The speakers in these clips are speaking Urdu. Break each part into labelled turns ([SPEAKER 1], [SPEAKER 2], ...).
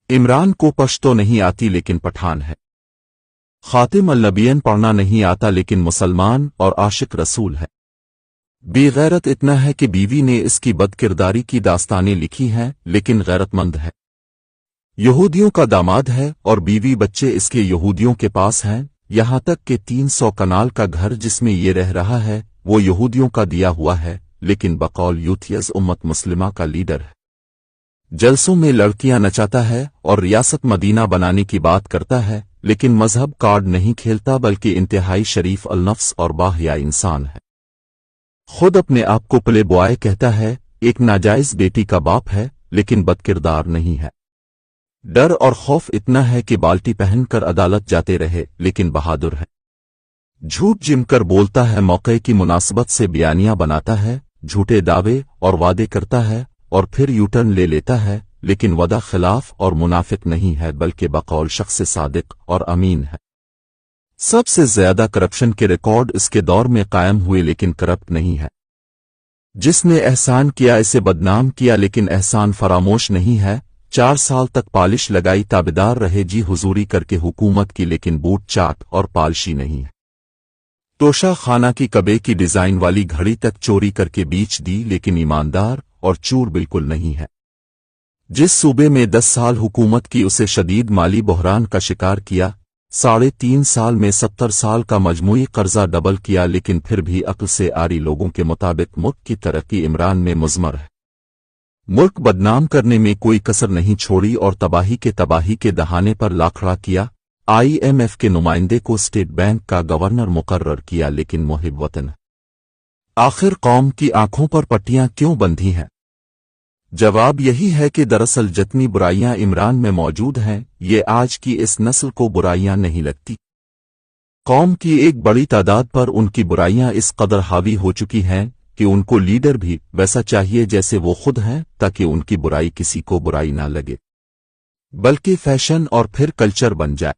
[SPEAKER 1] عمران کو پشتو نہیں آتی لیکن پٹھان ہے۔ خاتم النبیین پڑھنا نہیں آتا لیکن مسلمان اور عاشق رسول ہے۔ بے غیرت اتنا ہے کہ بیوی نے اس کی بد کرداری کی داستانیں لکھی ہیں لیکن غیرت مند ہے۔ یہودیوں کا داماد ہے اور بیوی بچے اس کے یہودیوں کے پاس ہیں، یہاں تک کہ 300 کنال کا گھر جس میں یہ رہ رہا ہے وہ یہودیوں کا دیا ہوا ہے، لیکن بقول یوتھیز امت مسلمہ کا لیڈر ہے۔ جلسوں میں لڑکیاں نچاتا ہے اور ریاست مدینہ بنانے کی بات کرتا ہے، لیکن مذہب کارڈ نہیں کھیلتا بلکہ انتہائی شریف النفس اور باحیا انسان ہے۔ خود اپنے آپ کو پلے بوائے کہتا ہے، ایک ناجائز بیٹی کا باپ ہے لیکن بدکردار نہیں ہے۔ ڈر اور خوف اتنا ہے کہ بالٹی پہن کر عدالت جاتے رہے لیکن بہادر ہے۔ جھوٹ جم کر بولتا ہے، موقع کی مناسبت سے بیانیاں بناتا ہے، جھوٹے دعوے اور وعدے کرتا ہے اور پھر یوٹرن لے لیتا ہے، لیکن وعدہ خلاف اور منافق نہیں ہے بلکہ بقول شخص صادق اور امین ہے۔ سب سے زیادہ کرپشن کے ریکارڈ اس کے دور میں قائم ہوئے لیکن کرپٹ نہیں ہے۔ جس نے احسان کیا اسے بدنام کیا لیکن احسان فراموش نہیں ہے۔ 4 سال تک پالش لگائی تابیدار رہے جی حضوری کر کے حکومت کی، لیکن بوٹ چاٹ اور پالشی نہیں ہے۔ توشہ خانہ کی کبے کی ڈیزائن والی گھڑی تک چوری کر کے بیچ دی لیکن ایماندار اور چور بالکل نہیں ہے۔ جس صوبے میں 10 سال حکومت کی اسے شدید مالی بحران کا شکار کیا، 3.5 سال میں 70 سال کا مجموعی قرضہ ڈبل کیا، لیکن پھر بھی عقل سے آری لوگوں کے مطابق ملک کی ترقی عمران میں مضمر ہے۔ ملک بدنام کرنے میں کوئی کسر نہیں چھوڑی اور تباہی کے دہانے پر لاکھڑا کیا۔ IMF کے نمائندے کو اسٹیٹ بینک کا گورنر مقرر کیا لیکن محب وطن ہے۔ آخر قوم کی آنکھوں پر پٹیاں کیوں بندھی ہیں؟ جواب یہی ہے کہ دراصل جتنی برائیاں عمران میں موجود ہیں یہ آج کی اس نسل کو برائیاں نہیں لگتی۔ قوم کی ایک بڑی تعداد پر ان کی برائیاں اس قدر حاوی ہو چکی ہیں کہ ان کو لیڈر بھی ویسا چاہیے جیسے وہ خود ہیں، تاکہ ان کی برائی کسی کو برائی نہ لگے بلکہ فیشن اور پھر کلچر بن جائے۔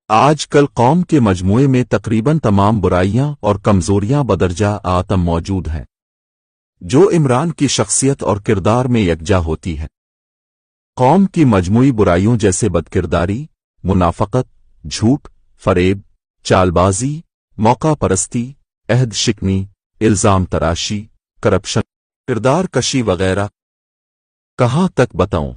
[SPEAKER 1] آج کل قوم کے مجموعے میں تقریباً تمام برائیاں اور کمزوریاں بدرجہ آتم موجود ہیں جو عمران کی شخصیت اور کردار میں یکجا ہوتی ہے۔ قوم کی مجموعی برائیوں جیسے بدکرداری، منافقت، جھوٹ، فریب، چال بازی، موقع پرستی، عہد شکنی، الزام تراشی، کرپشن، کردار کشی وغیرہ۔ کہاں تک بتاؤں؟